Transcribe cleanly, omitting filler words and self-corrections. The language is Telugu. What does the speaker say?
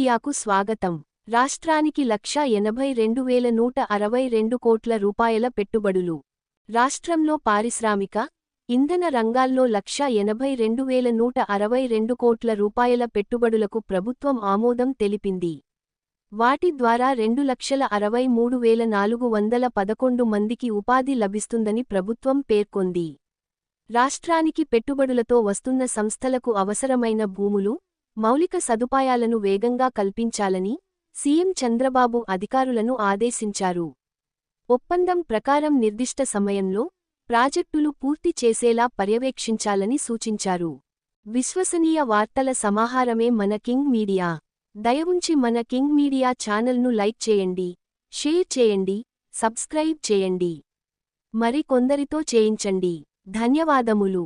మీడియాకు స్వాగతం. రాష్ట్రానికి 1,82,162 కోట్ల రూపాయల పెట్టుబడులు. రాష్ట్రంలో పారిశ్రామిక, ఇంధన రంగాల్లో 1,82,162 కోట్ల రూపాయల పెట్టుబడులకు ప్రభుత్వం ఆమోదం తెలిపింది. వాటి ద్వారా 2,63,411 మందికి ఉపాధి లభిస్తుందని ప్రభుత్వం పేర్కొంది. రాష్ట్రానికి పెట్టుబడులతో వస్తున్న సంస్థలకు అవసరమైన భూములు, మౌలిక సదుపాయాలను వేగంగా కల్పించాలని సీఎం చంద్రబాబు అధికారులను ఆదేశించారు. ఒప్పందం ప్రకారం నిర్దిష్ట సమయంలో ప్రాజెక్టులు పూర్తి చేసేలా పర్యవేక్షించాలని సూచించారు. విశ్వసనీయ వార్తల సమాహారమే మన కింగ్ మీడియా. దయవుంచి మన కింగ్ మీడియా ఛానల్ను లైక్ చేయండి, షేర్ చేయండి, సబ్స్క్రైబ్ చేయండి. మరి కొందరితో చేయించండి. ధన్యవాదములు.